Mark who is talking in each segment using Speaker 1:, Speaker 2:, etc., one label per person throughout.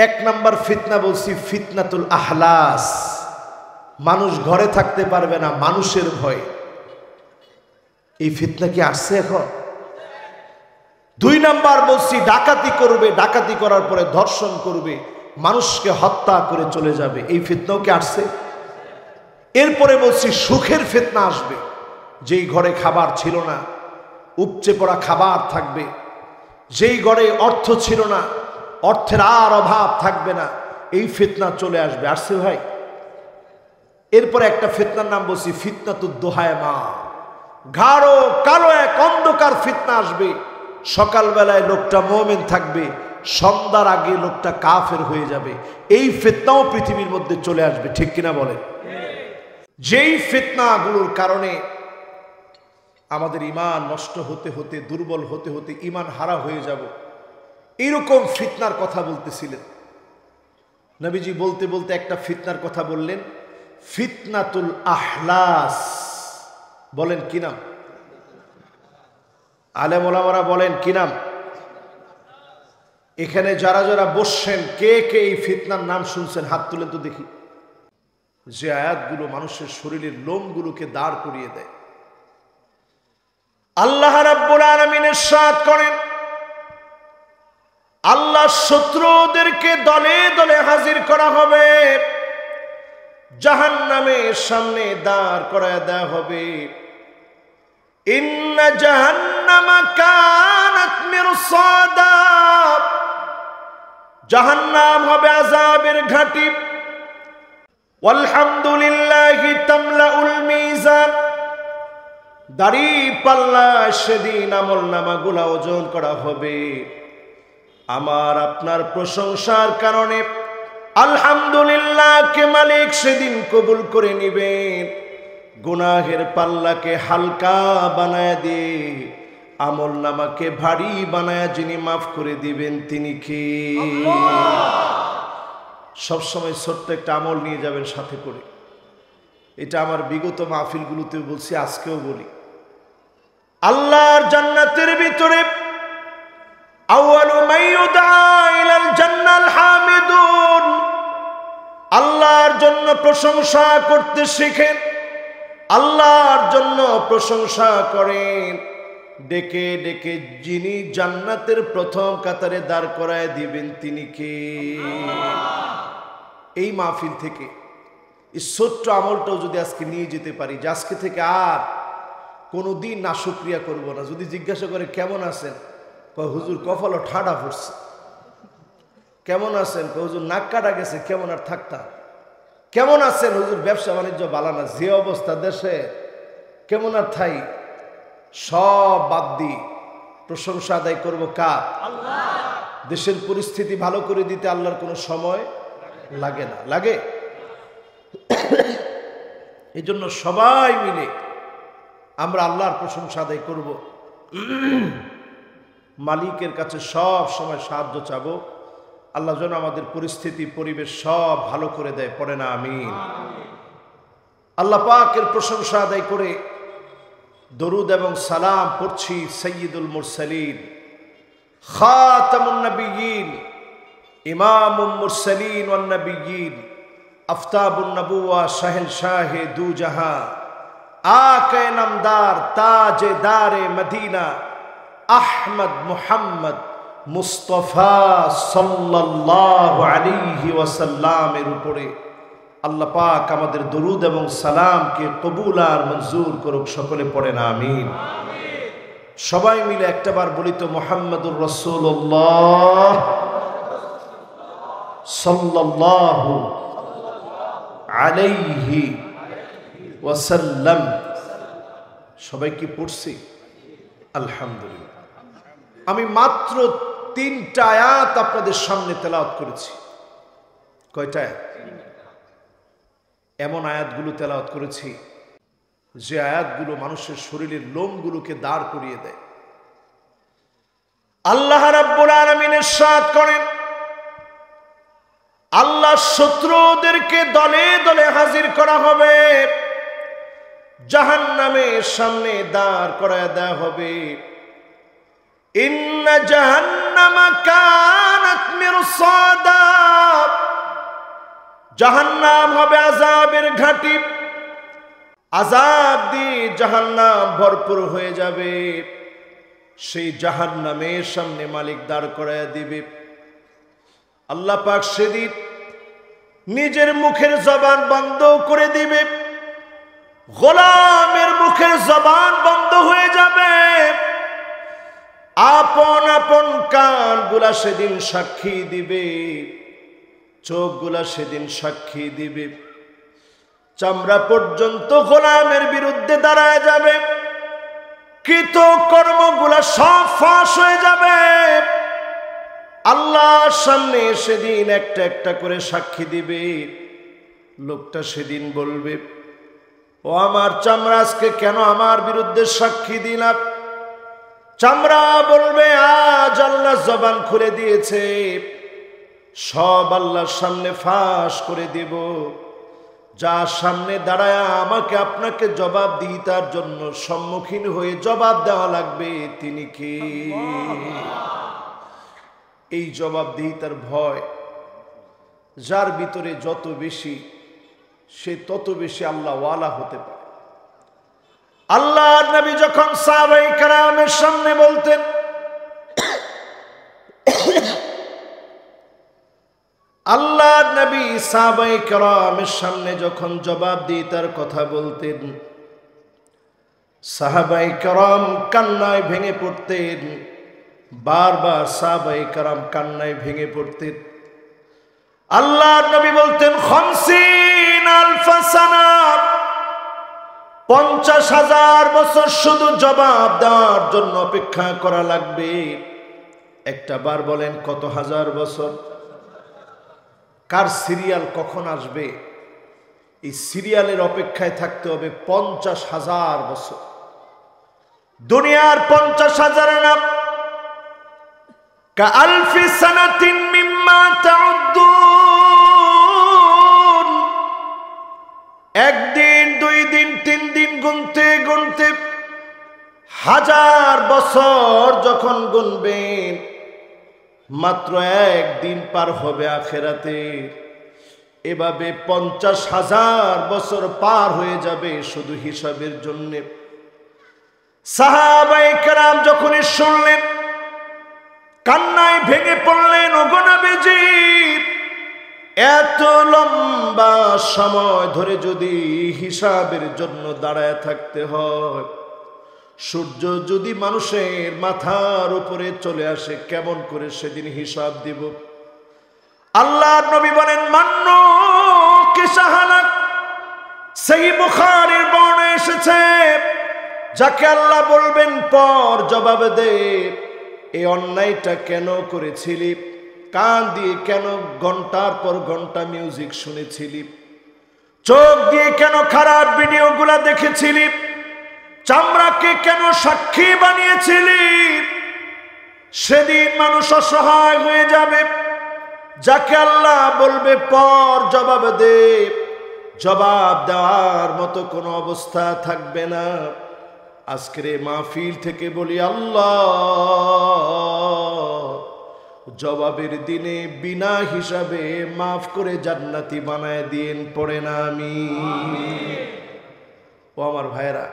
Speaker 1: এক নাম্বার ফিতনা বলছি ফিতনাতুল আহলাস, মানুষ ঘরে থাকতে পারবে না মানুষের ভয়। এই ফিতনা কি আসছে এখন? দুই নাম্বার বলছি ডাকাতি করবে, ডাকাতি করার পরে ধর্ষণ করবে, মানুষকে হত্যা করে চলে যাবে। এই ফিতনাও কি আসছে? এরপরে বলছি সুখের ফিতনা আসবে, যেই ঘরে খাবার ছিল না উপচে পড়া খাবার থাকবে, যেই ঘরে অর্থ ছিল না অর্থের আর অভাব থাকবে না, এই ফিতনা চলে আসবে। আসছে ভাই? এরপরে একটা ফিতনার নাম বলছি ফিতনাতুদ দুহায়মা, গাঢ় কালো এক অন্ধকার ফিতনা আসবে। সকালবেলায় লোকটা মুমিন থাকবে, সন্ধ্যার আগে লোকটা কাফের হয়ে যাবে। এই ফিতনাও পৃথিবীর মধ্যে চলে আসবে, ঠিক কিনা বলেন? যেই ফিতনাগুলোর কারণে আমাদের ঈমান নষ্ট হতে হতে, দুর্বল হতে হতে ঈমান হারা হয়ে যাব, এইরকম ফিতনার কথা বলতেছিলেন নবীজি। বলতে বলতে একটা ফিতনার কথা বললেন, ফিতনাতুল আহলাস। বলেন কি নাম? আলেম ওলামারা বলেন কি নাম? এখানে যারা যারা বসছেন কে কে এই ফিতনার নাম শুনছেন হাত তুলেন তো দেখি। যে আয়াতগুলো মানুষের শরীরের লোমগুলোকে দাঁড় করিয়ে দেয়। আল্লাহ রাব্বুল আলামিন ইরশাদ করেন, আল্লাহর শত্রুদেরকে দলে দলে হাজির করা হবে, জাহান্নামের সামনে দাঁড় করায় দেওয়া হবে। ইন্না জাহান্নামা কানাত মিরসাদা, জাহান্নাম হবে আযাবের ঘাঁটি। ওয়ালহামদুলিল্লাহি তামলাউল মিজান, দাড়ি পাল্লা সেদিন আমলনামাগুলো ওজন করা হবে। আমার আপনার প্রশংসার কারণে আলহামদুলিল্লাহকে মালিক সেদিন কবুল করে নিবেন। গুনাহের পাল্লাকে হালকা বানায় দিয়ে আমলনামাকে ভারী বানায় যিনি মাফ করে দিবেন তিনি কে? সবসময় ছোট্ট একটা আমল নিয়ে যাবেন সাথে করে। এটা আমার বিগত মাহফিলগুলোতেও বলছি, আজকেও বলি। আল্লাহর জান্নাতের ভিতরে আউয়ালু মাইয়ুদা ইলাল জান্নাল হামিদুন, আল্লাহর জন্য প্রশংসা করতে শিখেন, আল্লাহর জন্য প্রশংসা করেন। ডেকে ডেকে যিনি জান্নাতের প্রথম কাতারে দাঁড় করায় দিবেন তিনি কে? এই মাহফিল থেকে এই ছোট্ট আমলটাও যদি আজকে নিয়ে যেতে পারি, যে আজকে থেকে আর কোনোদিন নাশুকরিয়া করব না। যদি জিজ্ঞাসা করে কেমন আছেন, কয় হুজুর কপালও ঠাডা পড়ছে। কেমন আছেন? কয় হুজুর নাক কাটা গেছে, কেমন আর থাকতাম। কেমন আছেন হুজুর? ব্যবসা বাণিজ্য ভালো না, যে অবস্থা দেশে, কেমন আর থাই। সব বাদ দি প্রশংসা আদায় করবো কার? আল্লাহ। দেশের পরিস্থিতি ভালো করে দিতে আল্লাহর কোনো সময় লাগে না, লাগে? এই জন্য সবাই মিলে আমরা আল্লাহর প্রশংসা আদায় করব, মালিকের কাছে সব সময় সাহায্য চাবো। আল্লাহ যেন আমাদের পরিস্থিতি পরিবেশ সব ভালো করে দেয়, পড়ে না আমিন। আল্লাহ পাকের প্রশংসা আদায় করে দরুদ এবং সালাম পড়ছি সাইয়্যিদুল মুরসালিন, খাতামুন নবিয়্যিন, ইমামুল মুরসালিন ওয়ান নবিয়্যিন, আফতাবুন নবুওয়া, শাহেনশাহে দু জাহাঁ, আকে নামদার, তাজেদারে মদিনা, আহমদ মুহাম্মদ মুস্তফা সাল্লাল্লাহু আলাইহি ওয়াসাল্লামের উপরে আল্লাহ পাক আমাদের দরুদ এবং সালামকে কবুল আর মঞ্জুর করুক। সকলে পড়েন আমিন। সবাই মিলে একটাবার বলি তো, মুহাম্মাদুর রাসূলুল্লাহ সাল্লাল্লাহু আলাইহি ওয়াসাল্লাম। সবাই কি পড়ছি? আলহামদুলিল্লাহ। আমি মাত্র 3টা আয়াত আপনাদের সামনে তেলাওয়াত করেছি। কয়টা? এমন আয়াতগুলো তেলাওয়াত করেছি যে আয়াতগুলো মানুষের শরীরের লোমগুলোকে দাঁড় করিয়ে দেয়। আল্লাহ রাব্বুল আলামিন ইরশাদ করেন, আল্লাহর শত্রুদেরকে দলে দলে হাজির করা হবে, জাহান্নামের সামনে দাঁড় করায় দেওয়া হবে। ইন্না জাহান্নামা কানাত মিরসাদা, জাহান্নাম হবে আযাবের ঘাঁটি, আযাব দিয়ে জাহান্নাম ভরপুর হয়ে যাবে। সেই জাহান্নামের সামনে মালিক দাঁড় করায়া দিবে। আল্লাহ পাক সেদিন নিজের মুখের জবান বন্ধ করে দিবে, গোলামের মুখের জবান বন্ধ হয়ে যাবে। আপন আপন কানগুলা সেদিন সাক্ষী দিবে, চোখগুলা সেদিন সাক্ষী দিবে, চামড়া পর্যন্ত গোলামের বিরুদ্ধে দাঁড়ায় যাবে। কৃত কর্মগুলা সব ফাঁস হয়ে যাবে। আল্লাহর সামনে সেদিন একটা একটা করে সাক্ষী দিবে। লোকটা সেদিন বলবে, ও আমার চামড়া, আজকে কেন আমার বিরুদ্ধে সাক্ষী দিলাম? চামড়া বলবে, আজ আল্লাহ জবান খুলে দিয়েছে, সব আল্লাহর সামনে ফাঁস করে দিব। যার সামনে দাঁড়ায় আমাকে আপনাকে জবাবদিহিতার জন্য সম্মুখীন হয়ে জবাব দেওয়া লাগবে, তিনি কে? এই জবাবদিহিতার ভয় যার ভিতরে যত বেশি, সে তত বেশি আল্লাহ ওয়ালা হতে পারে। আল্লাহর নবী যখন সাহাবায়ে কেরামের সামনে বলতেন, আল্লাহর নবী সাহাবায়ে কেরামের সামনে যখন জবাবদিহিতার কথা বলতেন, সাহাবায়ে কেরাম কান্নায় ভেঙে পড়তেন। বারবার সাহাবায়ে কেরাম কান্নায় ভেঙে পড়তেন। আল্লাহর নবী বলতেন, 50,000 সানা, 50,000 বছর শুধু জবাব দেওয়ার জন্য অপেক্ষা করা লাগবে। একটা বার বলেন, কত হাজার বছর? কার সিরিয়াল কখন আসবে, এই সিরিয়ালের অপেক্ষায় থাকতে হবে 50,000 বছর। দুনিয়ার 50,000 নাম কাআলফি সানাতিন মিম্মা তাউদ্দুন। একদিন, 2 দিন, 3 দিন গুনতে গুনতে হাজার বছর যখন গুনবেন, মাত্র 1 দিন পার হবে আখেরাতে। এভাবে 50,000 বছর পার হয়ে যাবে শুধু হিসাবের জন্য। সাহাবায়ে কেরাম যখনই শুনলেন, কান্নায় ভেঙে পড়লেন। ওগো নবীজি, এত লম্বা সময় ধরে যদি হিসাবের জন্য দাঁড়ায় থাকতে হয়, সূর্য যদি মানুষের মাথার উপরে চলে আসে, কেমন করে সেদিন হিসাব দিব? আল্লাহর নবী বলেন, মান্নু কিসাহানাক, সহিহ বুখারীর বর্ণনায় এসেছে, যাকে আল্লাহ বলবেন পর জবাব দে, এই অন্যায়টা কেন করেছিলি? কান দিয়ে কেন ঘন্টার পর ঘন্টা মিউজিক শুনেছিলি? চোখ দিয়ে কেন খারাপ ভিডিওগুলা দেখেছিলি? চামড়াকে কেন সাক্ষী বানিয়েছিলি? সেদিন মানুষ অসহায় হয়ে যাবে। যাকে আল্লাহ বলবে পর জবাব দে, জবাব দেওয়ার মতো কোনো অবস্থা থাকবে না। আজকের এই মাহফিল থেকে বলি, আল্লাহ জবাবের দিনে বিনা হিসাবে মাফ করে জান্নাতি বানায় দিন, পড়ে না আমি। ও আমার ভাইরা,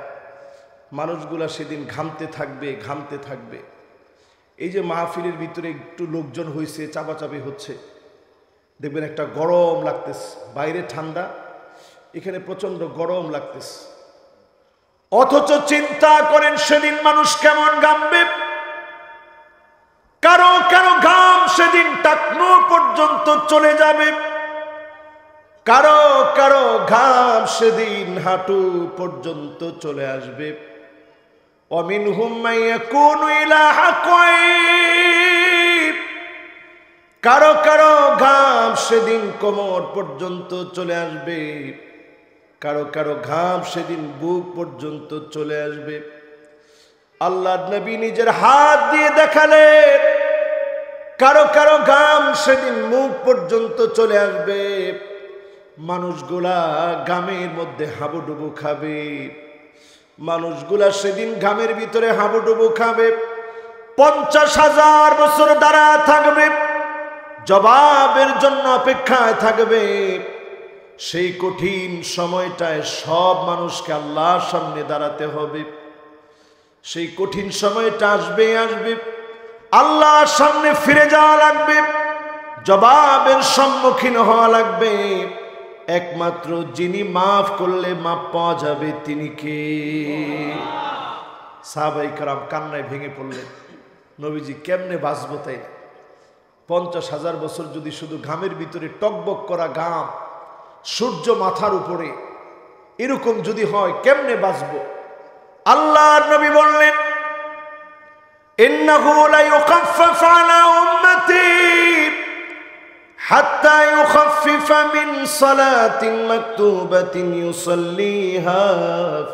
Speaker 1: মানুষগুলা সেদিন ঘামতে থাকবে, ঘামতে থাকবে। এই যে মাহফিলের ভিতরে একটু লোকজন হয়েছে, চাপাচাপি হচ্ছে, দেখবেন একটা গরম লাগতেছে, বাইরে ঠান্ডা, এখানে প্রচন্ড গরম লাগতেছে। অথচ চিন্তা করেন সেদিন মানুষ কেমন ঘামবে। কারো কারো ঘাম সেদিন টাকনো পর্যন্ত চলে যাবে, কারো কারো ঘাম সেদিন হাঁটু পর্যন্ত চলে আসবে। ওয়ামিনহুম মাইয়াকুনু ইলা হাকাইব, কারো কারো ঘাম সেদিন কোমর পর্যন্ত চলে আসবে, কারো কারো ঘাম সেদিন বুক পর্যন্ত চলে আসবে। আল্লাহর নবী নিজের হাত দিয়ে দেখালেন, কারো কারো ঘাম সেদিন মুখ পর্যন্ত চলে আসবে। মানুষগুলা ঘামের মধ্যে হাবুডুবু খাবে, মানুষগুলা সেদিন ঘামের ভিতরে হাবুডুবু খাবে। 50,000 বছর দাঁড়া থাকবে, জবাবের জন্য অপেক্ষায় থাকবে। সেই কঠিন সময়টায় সব মানুষকে আল্লাহর সামনে দাঁড়াতে হবে। সেই কঠিন সময়টা আসবে আল্লাহর সামনে ফিরে যাওয়া লাগবে, জবাবের সম্মুখীন হওয়া লাগবে। একমাত্র যিনি মাফ করলে মাফ পাওয়া যাবে তিনি কে? সাহাবায়ে কেরাম কান্নায় ভেঙে পড়লেন, নবীজি কেমনে বাঁচবো? তাই 50,000 বছর যদি শুধু ঘামের ভিতরে টকবক করা ঘাম, সূর্য মাথার উপরে, এরকম যদি হয় কেমনে বাঁচবো? আল্লাহর নবী বললেন, ইন্নাহু লা ইউখাফফাফ আলা উম্মতি হাত্তা ইউখাফফিফা মিন সালাতিন মাকতুবাতিন ইউসাল্লিহা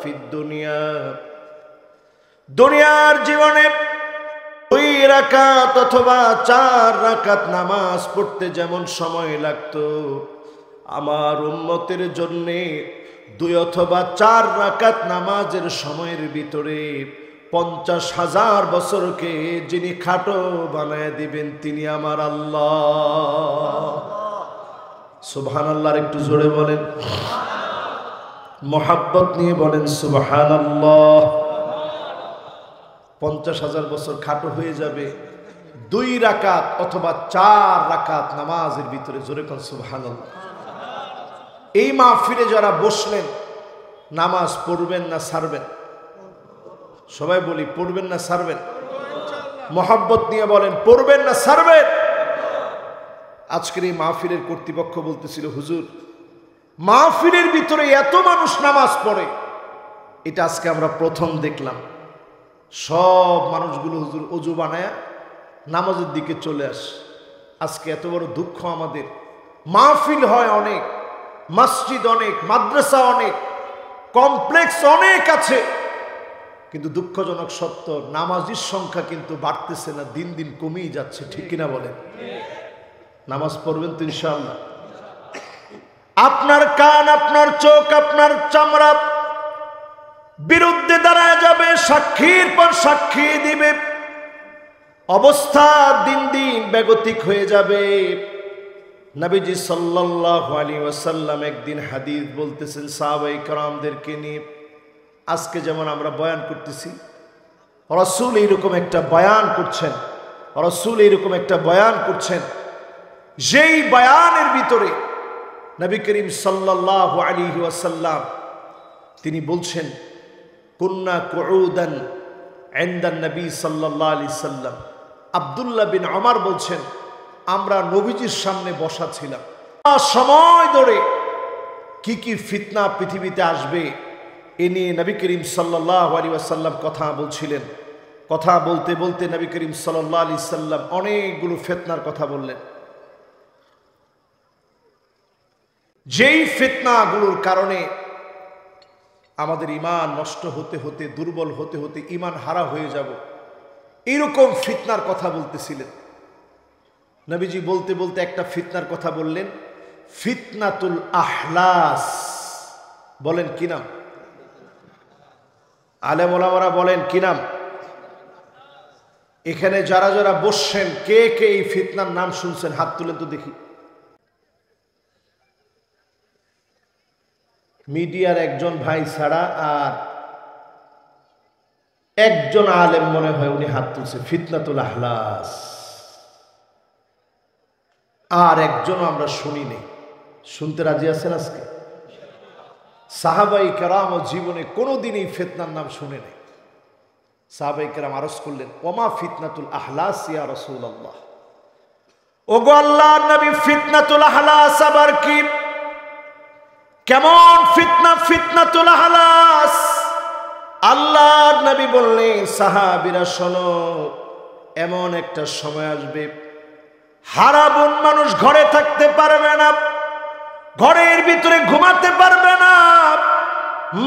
Speaker 1: ফিদ দুনিয়া। দুনিয়ার জীবনে 2 রাকাত অথবা 4 রাকাত নামাজ পড়তে যেমন সময় লাগতো, আমার উম্মতের জন্যে 2 অথবা 4 রাকাত নামাজের সময়ের ভিতরে 50,000 বছরকে যিনি খাটো বানায় দিবেন তিনি আমার আল্লাহ। সুবহানাল্লাহ, একটু জোরে বলেন, মোহাব্বত নিয়ে বলেন সুবহানাল্লাহ। 50,000 বছর খাটো হয়ে যাবে 2 রাকাত অথবা 4 রাকাত নামাজের ভিতরে। জোরে কোন সুবহানাল্লাহ। এই মাহফিলে যারা বসলেন, নামাজ পড়বেন না ছাড়বেন? সবাই বলি, পড়বেন না ছাড়বেন? মোহাব্বত নিয়ে বলেন, পড়বেন না ছাড়বেন? আজকের এই মাহফিলের কর্তৃপক্ষ বলতেছিল, হুজুর মাহফিলের ভিতরে এত মানুষ নামাজ পড়ে, এটা আজকে আমরা প্রথম দেখলাম। সব মানুষগুলো হুজুর অজু বানায়া নামাজের দিকে চলে আসে। আজকে এত বড় দুঃখ আমাদের। মাহফিল হয় অনেক, মসজিদ অনেক, মাদ্রাসা অনেক, কমপ্লেক্স অনেক আছে, কিন্তু দুঃখজনক সত্য নামাজির সংখ্যা কিন্তু বাড়তেছে না, দিন দিন কমেই যাচ্ছে। ঠিক কিনা বলেন? নামাজ পড়বেন তো ইনশাআল্লাহ? আপনার কান, আপনার চোখ, আপনার চামড়া বিরুদ্ধে দাঁড়ায় যাবে, সাক্ষীর পর সাক্ষী দিবে, অবস্থা দিন দিন বেগতিক হয়ে যাবে। নবীজি সাল্লাল্লাহু আলাইহি ওয়াসাল্লাম একদিন হাদিস বলতেছেন সাহাবায়ে কেরামদেরকে নিয়ে। আজকে যেমন আমরা বয়ান করতেছি, রাসূল এইরকম একটা বয়ান করছেন, রাসূল এইরকম একটা বয়ান করছেন, যেই বয়ানের ভিতরে নবী করিম সাল্লাল্লাহু আলাইহি ওয়াসাল্লাম তিনি বলছেন, কুন্না কুউদান ইনদান নবী সাল্লাল্লাহু আলাইহি সাল্লাম। আব্দুল্লাহ বিন ওমর বলছেন, আমরা নবীজির সামনে বসা ছিলাম। সময় ধরে কি কি ফিতনা পৃথিবীতে আসবে এ নিয়ে নবী করিম সাল্লাল্লাহু আলাইহি ওয়াসাল্লাম কথা বলছিলেন। কথা বলতে বলতে নবী করিম সাল্লাল্লাহু আলাইহি সাল্লাম অনেকগুলো ফিতনার কথা বললেন, যেই ফিতনাগুলোর কারণে আমাদের ঈমান নষ্ট হতে হতে, দুর্বল হতে হতে ঈমান হারা হয়ে যাব, এরকম ফিতনার কথা বলতেছিলেন। নবীজি বলতে বলতে একটা ফিতনার কথা বললেন, ফিতনাতুল আহলাস। বলেন কি নাম? আলেম ওলামারা বলেন কি নাম? এখানে যারা যারা বসছেন, কে কে এই ফিতনার নাম শুনছেন? হাত তুলে তো দেখি। মিডিয়ার একজন ভাই ছাড়া আর একজন আলেম মনে হয় উনি হাত তুলছে, ফিতনাতুল আহলাস। আর একজনও আমরা শুনিনি। শুনতে রাজি আছেন আজকে? সাহাবাই কেরাম জীবনে কোনোদিন এই ফিতনার নাম শুনে নেই। সাহাবাই কেরাম আরজ করলেন, ওমা ফিতনাতুল আহলাস ইয়া রাসূলুল্লাহ। ওগো আল্লাহর নবী, ফিতনাতুল আহলাস আবার কি? কেমন ফিতনা ফিতনাতুল আহলাস? আল্লাহর নবী বললেন, সাহাবীরা শোনো, এমন একটা সময় আসবে হারাবুন মানুষ ঘরে থাকতে পারবে না, ঘরের ভিতরে ঘুমাতে পারবে না,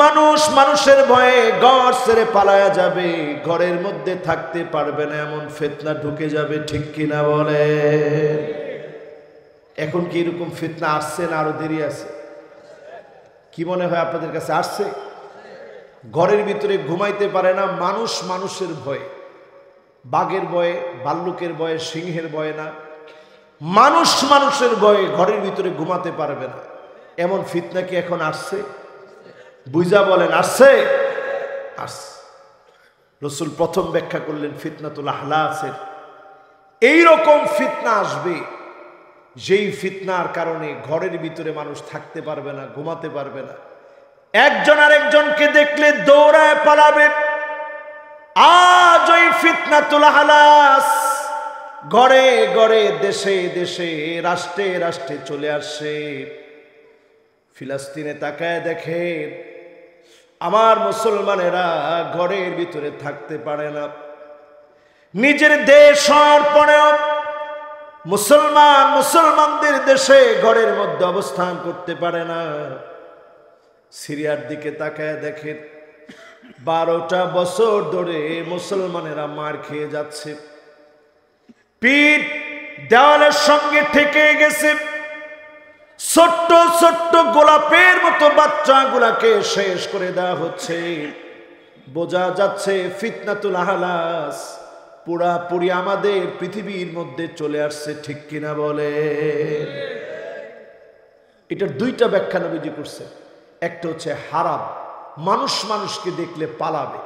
Speaker 1: মানুষ মানুষের ভয়ে ঘর ছেড়ে পালায়া যাবে, ঘরের মধ্যে থাকতে পারবে না, এমন ফিতনা ঢুকে যাবে। ঠিক কিনা বলে? এখন কি এরকম ফিতনা আসছে না আরো দেরি আছে? কি মনে হয় আপনাদের কাছে? আসছে। ঘরের ভিতরে ঘুমাইতে পারে না, মানুষ মানুষের ভয়ে, বাঘের ভয়ে, ভাল্লুকের ভয়ে, সিংহের ভয়ে না, মানুষ মানুষের ভয়ে ঘরের ভিতরে ঘুমাতে পারবে না। এমন ফিতনা কি এখন আসছে? বুঝা বলেন, আসছে? আসছে। রাসূল প্রথম ব্যাখ্যা করলেন ফিতনাতুল আহলাসের। এইরকম ফিতনা আসবে যেই ফিতনার কারণে ঘরের ভিতরে মানুষ থাকতে পারবে না, ঘুমাতে পারবে না, একজন আরেকজনকে দেখলে দৌড়ায় পালাবে। আজ ওই ফিতনাতুল আহলাস ঘরে ঘরে, দেশে দেশে, রাষ্ট্রে রাষ্ট্রে চলে আসছে। ফিলিস্তিনে তাকায় দেখে আমার মুসলমানেরা ঘরের ভিতরে থাকতে পারে না। নিজের দেশ হওয়ার পরেও মুসলমানদের দেশে ঘরের মধ্যে অবস্থান করতে পারে না। সিরিয়ার দিকে তাকায় দেখে 12টা বছর ধরে মুসলমানেরা মার খেয়ে যাচ্ছে, পিঠ দেওয়ালের সঙ্গে ঠেকে গেছে। ছোট্ট ছোট্ট গোলাপের মতো বাচ্চাগুলাকে শেষ করে দেওয়া হচ্ছে। বোঝা যাচ্ছে ফিতনাতুল আহলাস পুরাপুরি আমাদের পৃথিবীর মধ্যে চলে আসছে, ঠিক কিনা বলে? এটার দুইটা ব্যাখ্যা নবীজি করছে। একটা হচ্ছে হারাম, মানুষ মানুষকে দেখলে পালাবে।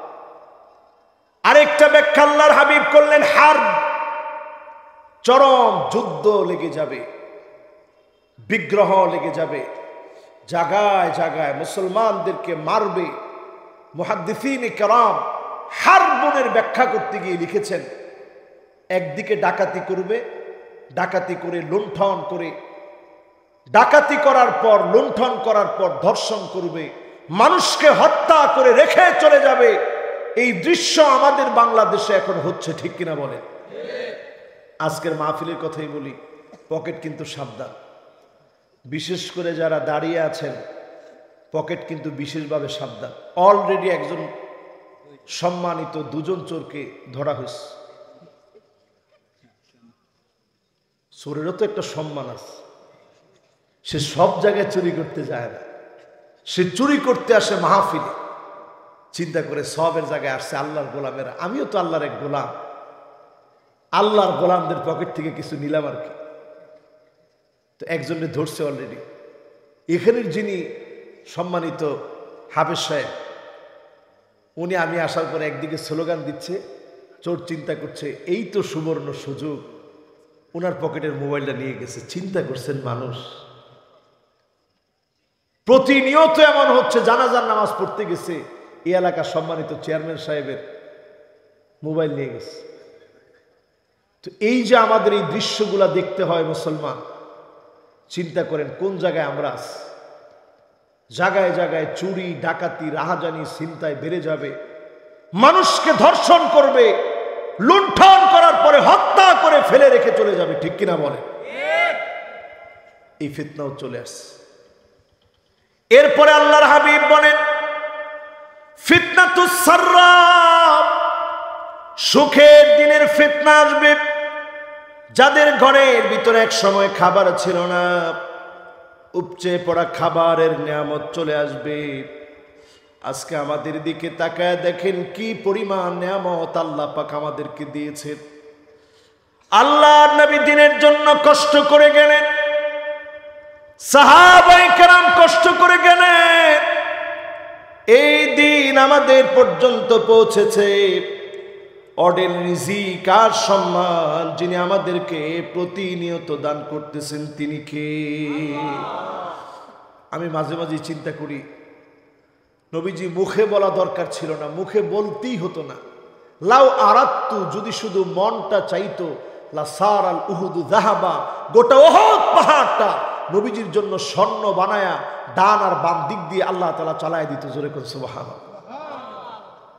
Speaker 1: আরেকটা ব্যাখ্যা আল্লাহর হাবিব করলেন হার্ব, চরম যুদ্ধ লেগে যাবে, বিগ্রহ লেগে যাবে, জায়গায় জায়গায় মুসলমানদেরকে মারবে। মুহাদ্দিসিনে কেরাম হারবুনের ব্যাখ্যা করতে গিয়ে লিখেছেন, একদিকে ডাকাতি করবে, ডাকাতি করে লুণ্ঠন করে, ডাকাতি করার পর লুণ্ঠন করার পর ধর্ষণ করবে, মানুষকে হত্যা করে রেখে চলে যাবে। এই দৃশ্য আমাদের বাংলাদেশে এখন হচ্ছে, ঠিক কিনা বলে? আজকের মাহফিলের কথাই বলি, পকেট কিন্তু সাবধান। বিশেষ করে যারা দাঁড়িয়ে আছেন, পকেট কিন্তু বিশেষভাবে সাবধান। অলরেডি একজন সম্মানিত দুজন চোরকে ধরা হয়েছে। চোরেরও তো একটা সম্মান আছে, সে সব জায়গায় চুরি করতে যায় না, সে চুরি করতে আসে মাহফিলে। চিন্তা করে সবের জায়গায় আসছে আল্লাহর গোলামেরা, আমিও তো আল্লাহর এক গোলাম, আল্লাহর গোলামদের পকেট থেকে কিছু নিলাম আর কি। তো একজনে ধরছে অলরেডি। এখানের যিনি সম্মানিত হাফেজ সাহেব, উনি আমি আসার পরে একদিকে স্লোগান দিচ্ছে, চোর চিন্তা করছে এই তো সুবর্ণ সুযোগ, ওনার পকেটের মোবাইলটা নিয়ে গেছে। চিন্তা করছেন মানুষ, প্রতিনিয়ত এমন হচ্ছে। জানাজার নামাজ পড়তে গেছে, এই এলাকার সম্মানিত চেয়ারম্যান সাহেবের মোবাইল নিয়ে গেছে। তো এই যে আমাদের এই দৃশ্যগুলা দেখতে হয় মুসলমান, চিন্তা করেন কোন জায়গায় আমরা আছি। জায়গায় জায়গায় চুরি, ডাকাতি, রাহাজানি, ছিনতাই বেড়ে যাবে, মানুষকে ধর্ষণ করবে, লুণ্ঠন করার পরে হত্যা করে ফেলে রেখে চলে যাবে, ঠিক কিনা বলে? এই ফিতনাও চলে আসছে। এরপরে আল্লাহর হাবিব বলেন ফিতনাতুস সাররা, সুখের দিনের ফিতনা আসবে। যাদের ঘরের ভিতরে এক সময় খাবার ছিল না, উপচে পড়া খাবারের নিয়ামত চলে আসবে। আজকে আমাদের দিকে তাকায় দেখেন কি পরিমাণ নিয়ামত আল্লাহ পাক আমাদেরকে দিয়েছে। আল্লাহর নবী দিনের জন্য কষ্ট করে গেলেন, সাহাবায়ে কেরাম কষ্ট করে গেলেন, এই দিন আমাদের পর্যন্ত পৌঁছেছে। অডেল রিজিক আর সম্মান যিনি আমাদেরকে প্রতিনিয়ত দান করতেছেন, তিনি কে? আমি মাঝে মাঝে চিন্তা করি, নবীজি মুখে বলা দরকার ছিল না, মুখে বলতেই হতো না। লাউ আরাত্তু, যদি শুধু মনটা চাইতো, লা সার আল উহুদু যাহাবা, গোটা উহুদ পাহাড়টা নবীজির জন্য স্বর্ণ বানায়া ডান আর বাম দিক দিয়ে আল্লাহ তাআলা চালায় দিত। জোরে কোন সুবহানাল্লাহ।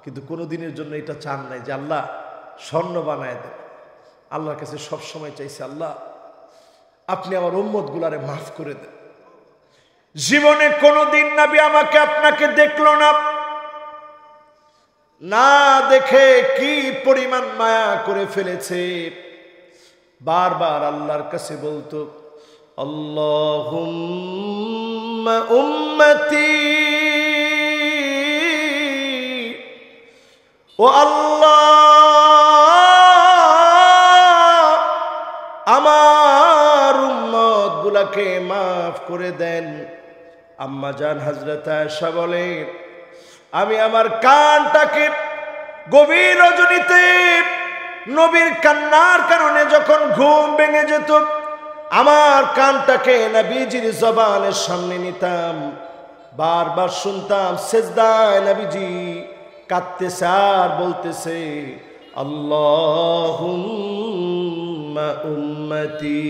Speaker 1: কিন্তু কোনোদিনের জন্য এটা চান নাই যে আল্লাহ স্বর্ণ বানায় দেন। আল্লাহর কাছে সবসময় চাইছে, আল্লাহ আপনি আমার উম্মত গুলারে মাফ করে দেন। জীবনে কোনোদিন নবী আমাকে আপনাকে দেখলো না, না দেখে কি পরিমাণ মায়া করে ফেলেছে। বারবার আল্লাহর কাছে বলতো, আল্লাহুম্মা উম্মতি, ও আল্লাহ আমার উম্মত গুলাকে মাফ করে দেন। আম্মা জান হযরত আয়েশা বলেন, আমি আমার কানটাকে গভীর রজনীতে নবীর কান্নার কারণে যখন ঘুম ভেঙে যেত, আমার কানটাকে নবীজির জবানের সামনে নিতাম, বারবার শুনতাম সেজদায় নবীজি কাঁদতেছে আর বলতেছে, আল্লাহুম্মা উম্মতি,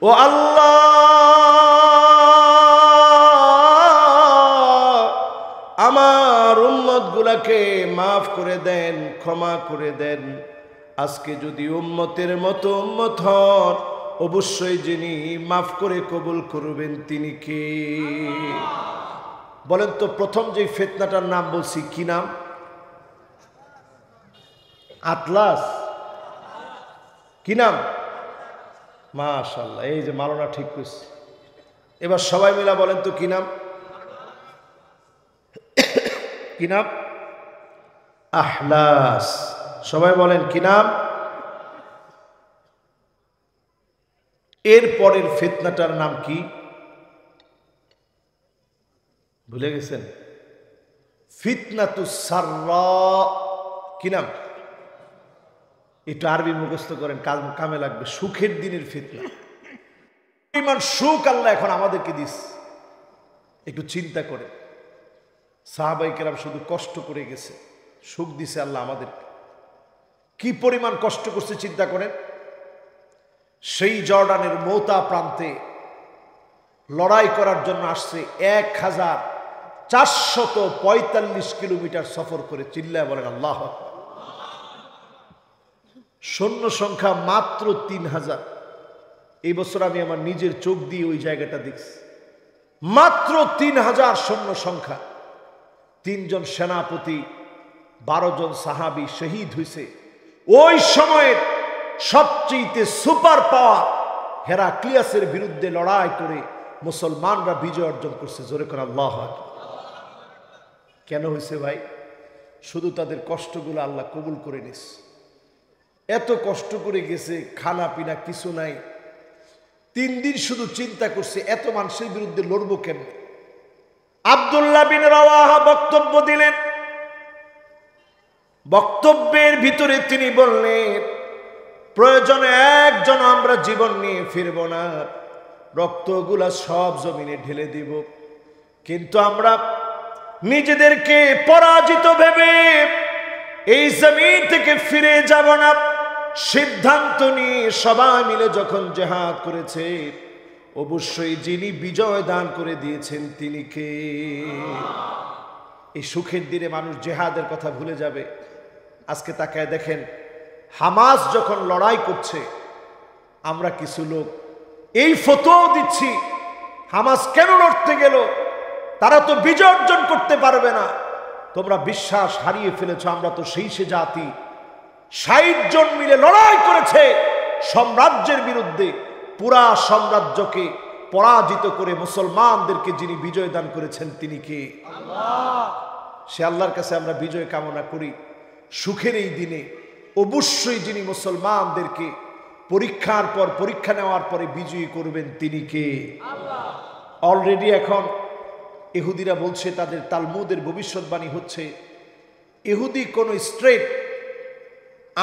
Speaker 1: ও আল্লাহ আমার উম্মত গুলাকে মাফ করে দেন, ক্ষমা করে দেন। আজকে যদি উম্মতের মতো উম্মত হন, অবশ্যই যিনি মাফ করে কবুল করবেন তিনি কে? বলেন তো, প্রথম যে ফিতনাটার নাম বলছি কি নাম? আতলাস। কি নাম? মাশাআল্লাহ, এই যে মালনা ঠিক করছে। এবার সবাই মিলা বলেন তো কি নাম? কি নাম? আহলাস। সবাই বলেন কি নাম? এর পরের ফিতনাটার নাম কি ভুলে গেছেন? ফিতনাতুস সাররা। কি নাম? একটু আরবি মুখস্থ করেন, কামে লাগবে। সুখের দিনের ফিতনা। পরিমাণ সুখ আল্লাহ এখন আমাদেরকে দিস, একটু চিন্তা করে। সাহাবায়ে কেরাম শুধু কষ্ট করে গেছে, সুখ দিছে আল্লাহ আমাদেরকে। কি পরিমাণ কষ্ট করছে চিন্তা করেন। সেই জর্ডানের মৌতা প্রান্তে লড়াই করার জন্য আসছে 1445 কিলোমিটার সফর করে। চিল্লায় বলেন আল্লাহু আকবার। সৈন্য সংখ্যা মাত্র 3000। এই বছর আমি আমার নিজের চোখ দিয়ে ওই জায়গাটা দেখছি। মাত্র 3000 সৈন্য সংখ্যা। 3 জন সেনাপতি, 12 জন সাহাবী শহীদ হয়েছে। ওই সময়ের সবচেয়ে সুপার পাওয়ার হেরাক্লিয়াসের বিরুদ্ধে লড়াই করে মুসলমানরা বিজয় অর্জন করছে। জোরে করে আল্লাহু আকবার। কেন হয়েছে ভাই? শুধু তাদের কষ্টগুলো আল্লাহ কবুল করে নিস। এত কষ্ট করে গেছে, খানা পিনা কিছু নাই। 3 দিন শুধু চিন্তা করছে এত মানুষের বিরুদ্ধে লড়বো কেমনে। আব্দুল্লাহ বিন রাওয়াহা বক্তব্য দিলেন। বক্তব্যের ভিতরে তিনি বললেন, প্রয়োজনে একজন আমরা জীবন নিয়ে ফিরব না, রক্তগুলা সব জমিনে ঢেলে দিব, কিন্তু আমরা নিজেদেরকে পরাজিত ভেবে এই জমিন থেকে ফিরে যাব না। সিদ্ধান্ত নিয়ে সবাই মিলে যখন জিহাদ করেছে, অবশ্যই যিনি বিজয় দান করে দিয়েছেন তিনি কে? এই সুখের দিনে মানুষ জিহাদের কথা ভুলে যাবে। আজকে তাকায় দেখেন, হামাস যখন লড়াই করছে, আমরা কিছু লোক এই ফতোয়াও দিচ্ছি, হামাস কেন লড়তে গেল? তারা তো বিজয় অর্জন করতে পারবে না। তোমরা বিশ্বাস হারিয়ে ফেলেছ। আমরা তো সেই সে জাতি, 60 জন মিলে লড়াই করেছে সাম্রাজ্যের বিরুদ্ধে। পুরা সাম্রাজ্যকে পরাজিত করে মুসলমানদেরকে যিনি বিজয় দান করেছেন তিনি কে? আল্লাহ। সে আল্লাহর কাছে আমরা বিজয় কামনা করি। সুখের এই দিনে অবশ্যই যিনি মুসলমানদেরকে পরীক্ষার পর পরীক্ষা নেওয়ার পরে বিজয়ী করবেন তিনি কে? আল্লাহ। অলরেডি এখন ইহুদিরা বলছে, তাদের তালমুদের ভবিষ্যৎবাণী হচ্ছে, ইহুদি কোন স্ট্রেট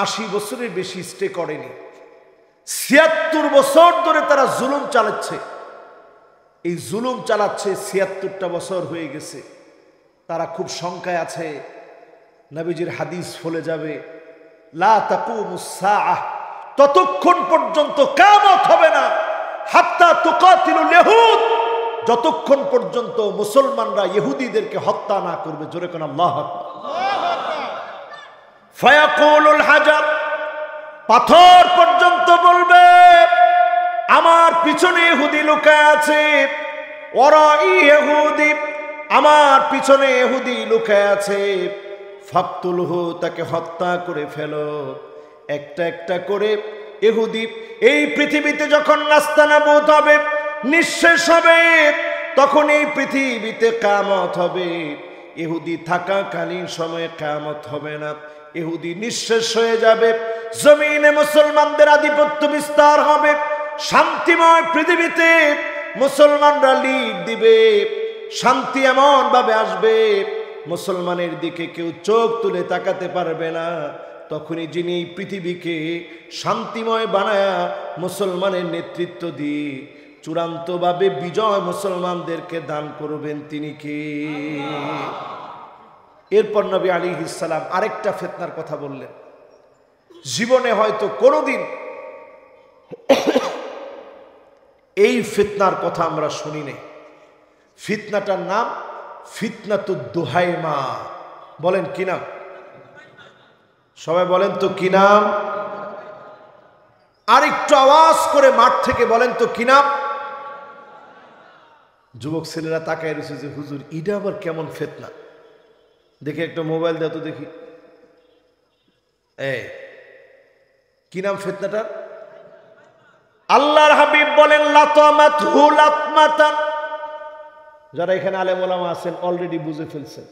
Speaker 1: 80 বছরের বেশি স্টে করেনি। 76 বছর ধরে তারা জুলুম চালাচ্ছে। এই জুলুম চালাচ্ছে 76টা বছর হয়ে গেছে। তারা খুব শঙ্কায় আছে, নবীজির হাদিস ফলে যাবে, লা তাকুমুস সাআহ, ততক্ষণ পর্যন্ত কিয়ামত হবে না, হাত্তা তুকাতিলুল ইহুদ, যতক্ষণ পর্যন্ত মুসলমানরা ইহুদিদেরকে হত্যা না করবে। জোরে কোন আল্লাহু আকবার। ফায়াকুলুল হাজার, পাথর পর্যন্ত বলবে, আমার পিছনে ইহুদি লুকায় আছে। ওয়ারাই ইহুদি, আমার পিছনে ইহুদি লুকায় আছে। ফাকতুলহু, তাকে হত্যা করে ফেলো। একটা একটা করে ইহুদি এই পৃথিবীতে যখন নাস্তানাবুদ হবে, নিঃশেষ হবে, তখন এই পৃথিবীতে কিয়ামত হবে। ইহুদি থাকাকালীন সময়ে কিয়ামত হবে না, ইহুদি নিঃশেষ হয়ে যাবে। জমিনে মুসলমানদের আধিপত্য বিস্তার হবে। শান্তিময় পৃথিবীতে মুসলমানরা লিড দিবে, শান্তি এমন ভাবে আসবে মুসলমানের দিকে কেউ চোখ তুলে তাকাতে পারবে না। তখনই যিনি এই পৃথিবীকে শান্তিময় বানায়া মুসলমানের নেতৃত্ব দিয়ে চূড়ান্তভাবে বিজয় মুসলমানদেরকে দান করবেন তিনি কে? এরপর নবী আলাইহিস সালাম আরেকটা ফিতনার কথা বললেন। জীবনে হয়তো কোনোদিন এই ফিতনার কথা আমরা শুনি নাই। ফিতনাটার নাম ফিতনাতুদ দুহাইমা। বলেন কি নাম? সবাই বলেন তো কি নাম? আরেকটু আওয়াজ করে মাঠ থেকে বলেন তো কি নাম? যুবক ছেলেরা তাকায় রয়েছে যে হুজুর এটা আবার কেমন ফিতনা? দেখি একটা মোবাইল দাও তো দেখি। কি নাম ফিতনাটার? আল্লাহর হাবিব বলেন লাতামাতহু লাতমাতান। যারা এখানে আলেম ওলামা আছেন অলরেডি বুঝে ফেলছেন।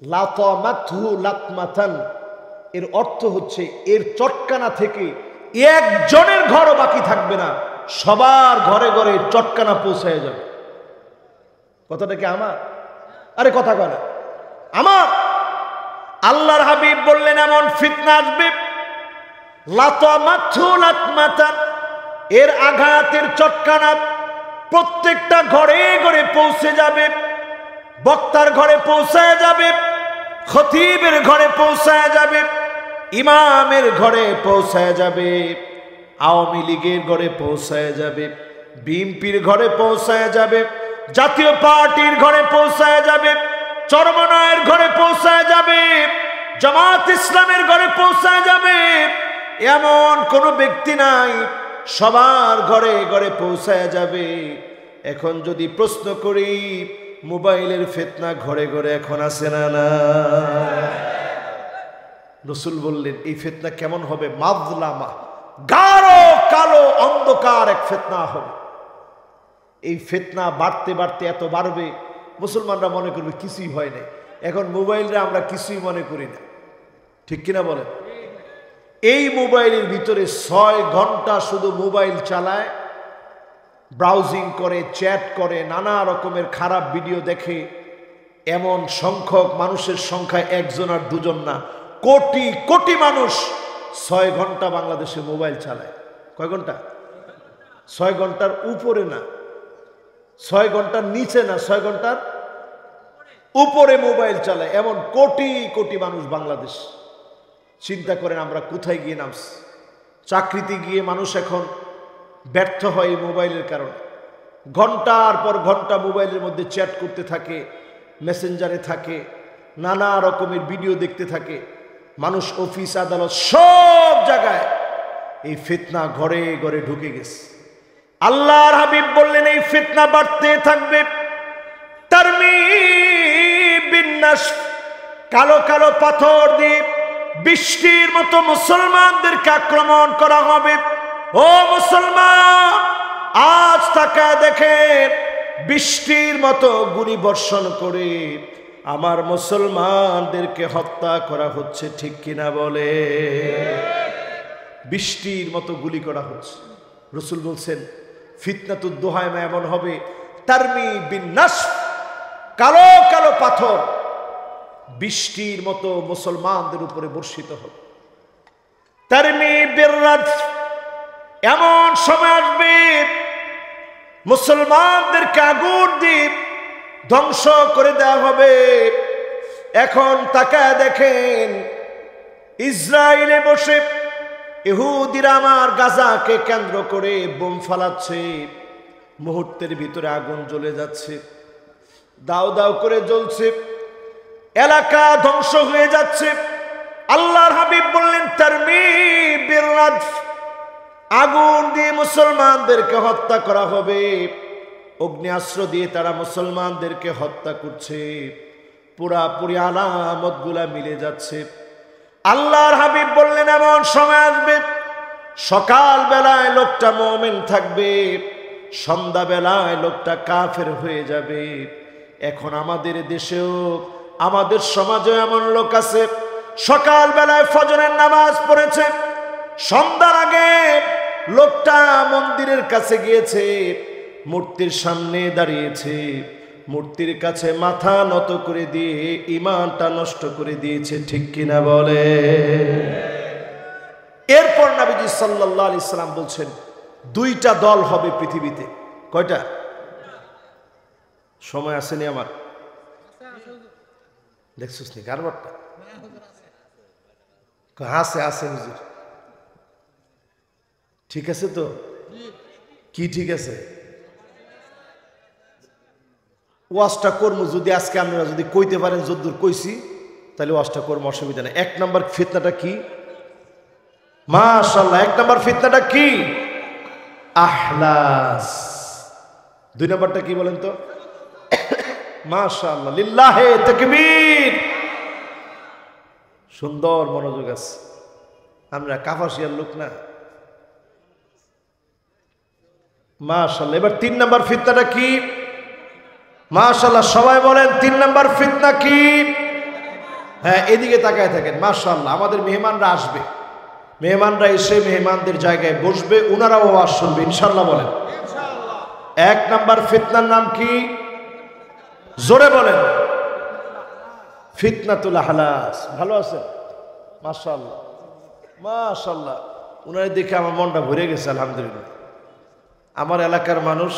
Speaker 1: লাতামাতহু লাতমাতান এর অর্থ হচ্ছে এর চটকানা থেকে একজনের ঘরও বাকি থাকবে না, সবার ঘরে ঘরে চটকানা পৌঁছায় যাবে। কথাটা কি আমার? আরে কথা কয় না আমার। আল্লাহর হাবিব বললেন এমন ফিতনা আসবে লাতামাতহু লাতমাতান, এর আঘাতের চটকানা প্রত্যেকটা ঘরে ঘরে পৌঁছে যাবে, বক্তার ঘরে পৌঁছায় যাবে, খতিবের ঘরে পৌঁছায় যাবে, ইমামের ঘরে পৌঁছায় যাবে, আওয়ামী লীগের ঘরে পৌঁছায় যাবে, বিএনপির ঘরে পৌঁছায় যাবে, জাতীয় পার্টির ঘরে পৌঁছায় যাবে, চরমনায়ের ঘরে পৌঁছায় যাবে, জামাত ইসলামের ঘরে পৌঁছায় যাবে। এমন কোন ব্যক্তি নাই, সবার ঘরে ঘরে পৌঁছায় যাবে। এখন যদি প্রশ্ন করি মোবাইলের ফিতনা ঘরে ঘরে এখন আছে না? না। রাসূল বললেন এই ফিতনা কেমন হবে? মাযলামা, গাঢ় কালো অন্ধকার এক ফিতনা হবে। এই ফিতনা বাড়তে বাড়তে এত বাড়বে মুসলমানরা মনে করবে কিছুই হয় নাই। এখন মোবাইলরা আমরা কিছুই মনে করি না, ঠিক কিনা বলেন? এই মোবাইলের ভিতরে 6 ঘন্টা শুধু মোবাইল চালায়, ব্রাউজিং করে, চ্যাট করে, নানা রকমের খারাপ ভিডিও দেখে। এমন সংখ্যক মানুষের সংখ্যা একজন আর দুজন না, কোটি কোটি মানুষ 6 ঘন্টা বাংলাদেশে মোবাইল চালায়। কয় ঘন্টা? 6 ঘন্টার উপরে না, 6 ঘন্টার নিচে না, 6 ঘন্টার উপরে মোবাইল চালায় এমন কোটি কোটি মানুষ বাংলাদেশ। চিন্তা করেন আমরা কোথায় গিয়ে নামছি। চাকরিতে গিয়ে মানুষ এখন ব্যর্থ হয় এই মোবাইলের কারণে। ঘন্টার পর ঘন্টা মোবাইলের মধ্যে চ্যাট করতে থাকে, মেসেঞ্জারে থাকে, নানা রকমের ভিডিও দেখতে থাকে। মানুষ অফিস আদালত সব জায়গায় এই ফিতনা ঘরে ঘরে ঢুকে গেছে। আল্লাহর হাবিব বললেন এই ফিতনা বাড়তে থাকবে। তারমি বিন্নাস, কালো কালো পাথর দিয়ে বৃষ্টির মতো মুসলমানদেরকে আক্রমণ করা হবে। ও মুসলমান, আজ তাকায় দেখেন বৃষ্টির মতো গুলি বর্ষণ করে আমার মুসলমানদেরকে হত্যা করা হচ্ছে, ঠিক কিনা বলে? বৃষ্টির মতো গুলি করা হচ্ছে। রাসূল বলছেন ফিতনাতুদ দুহাইমা এমন হবে, তারমি বিন্নাস, কালো কালো পাথর বৃষ্টির মতো মুসলমানদের উপরে বর্ষিত হবে। তারমি বিররাদ, এমন সময় আসবে মুসলমানদেরকে আগুন দিয়ে ধ্বংস করে দেওয়া হবে। এখন তাকায় দেখেন ইসরায়েলে বসে ইহুদিরা আমার গাজাকে কেন্দ্র করে বোম ফালাচ্ছে। মুহূর্তের ভিতরে আগুন জ্বলে যাচ্ছে, দাও দাও করে জ্বলছে, এলাকা ধ্বংস হয়ে যাচ্ছে। আল্লাহর হাবিব বললেন তারমি বিররাদ, আগুন দিয়ে মুসলমানদেরকে হত্যা করা হবে। অগ্ন্যাস্ত্র দিয়ে তারা মুসলমানদেরকে হত্যা করছে। পুরাপুরি আলামত গুলা মিলে যাচ্ছে। আল্লাহর হাবিব বললেন এমন সময় আসবে সকাল বেলায় লোকটা মুমিন থাকবে, সন্ধ্যা বেলায় লোকটা কাফের হয়ে যাবে। এখন আমাদের দেশেও আমাদের সমাজে এমন লোক আছে, সকাল বেলায় ফজরের নামাজ পড়েছে, সন্ধ্যার আগে লোকটা মন্দিরের কাছে গিয়েছে, মূর্তির সামনে দাঁড়িয়েছে, মূর্তির কাছে মাথা নত করে দিয়ে ঈমানটা নষ্ট করে দিয়েছে, ঠিক কিনা বলে? এরপর নবীজি সাল্লাল্লাহু আলাইহি সাল্লাম বলছেন দুইটা দল হবে পৃথিবীতে। কয়টা? সময় আসেনি আমার, দেখছিস নি কারবারটা? আছে আছে হুজুর, ঠিক আছে তো? কি ঠিক আছে? ওয়াজটা করবো যদি আজকে আপনারা যদি কইতে পারেন যদ্দূর কইছি তাহলে ওয়াজটা করবো, অসুবিধা নেই। এক নম্বর ফিতনাটা কি? মাশাআল্লাহ, এক নম্বর ফিতনাটা কি? আহলাস। দুই নম্বরটা কি বলেন তো? মাশাআল্লাহ, লিল্লাহে তাকবীর। সুন্দর মনোযোগ আছে, আমরা কাপাসিয়ার লোক না। মাশাআল্লাহ। এবার তিন নম্বর ফিতনাটা কি? মাশাআল্লাহ, সবাই বলেন তিন নম্বর ফিতনা কি? হ্যাঁ, এদিকে তাকায় থাকেন। মাশাআল্লাহ, আমাদের মেহমানরা আসবে, মেহমানরা এসে মেহমানদের জায়গায় বসবে, ওনারাও আওয়াজ শুনবে ইনশাআল্লাহ। বলেন এক নম্বর ফিতনার নাম কি? জোরে বলেন। ফিতনাতুল আহলাস। ভালো আছে? মাশাআল্লাহ মাশাআল্লাহ, ওনারা দেখে আমার মনটা ভরে গেছে আলহামদুলিল্লাহ। আমার এলাকার মানুষ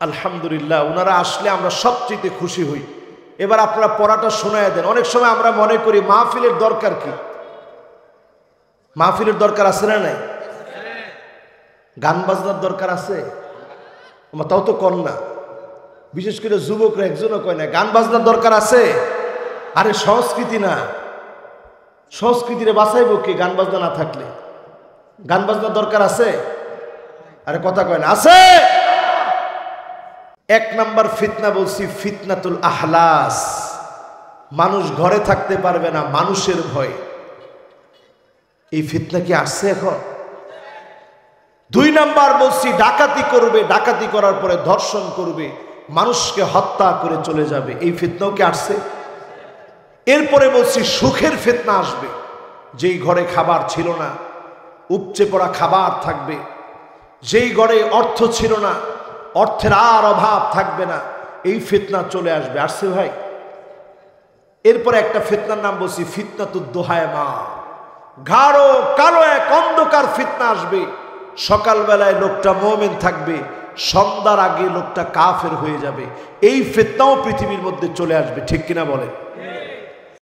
Speaker 1: আলহামদুলিল্লাহ, ওনারা আসলে আমরা সবচেয়ে খুশি হই। এবার আপনারা পড়াটা শোনায় দেন। অনেক সময় আমরা মনে করি মাহফিলের দরকার কি? মাহফিলের দরকার আছে না নাই? গান বাজনার দরকার আছে? তাও তো কর না, বিশেষ করে যুবকরা একজনও কয় না গান বাজনার দরকার আছে। আরে সংস্কৃতি না, সংস্কৃতিরে বাঁচাইব কি গান বাজনা না থাকলে? গান বাজনার দরকার আছে? আরে কথা কয় না, আছে। এক নাম্বার ফিতনা বলছি ফিতনাতুল আহলাস। মানুষ ঘরে থাকতে পারবে না মানুষের ভয়। এই ফিতনা কি আসছে এখন? দুই নাম্বার বলছি ডাকাতি করবে, ডাকাতি করার পরে ধর্ষণ করবে, মানুষকে হত্যা করে চলে যাবে। এই ফিতনাও কি আসছে? এরপরে বলছি সুখের ফিতনা আসবে। যেই ঘরে খাবার ছিল না উপচে পড়া খাবার থাকবে, যেই ঘরে অর্থ ছিল না অর্থের আর অভাব থাকবে না। এই ফিতনা চলে আসবে। আসছে ভাই? এরপরে একটা ফিতনার নাম বলছি ফিতনাতুদ দুহায়মা। গাঢ় কালো এক অন্ধকার ফিতনা আসবে। সকালবেলায় লোকটা মুমিন থাকবে, সন্ধ্যার আগে লোকটা কাফের হয়ে যাবে। এই ফিতনাও পৃথিবীর মধ্যে চলে আসবে, ঠিক কিনা বলেন?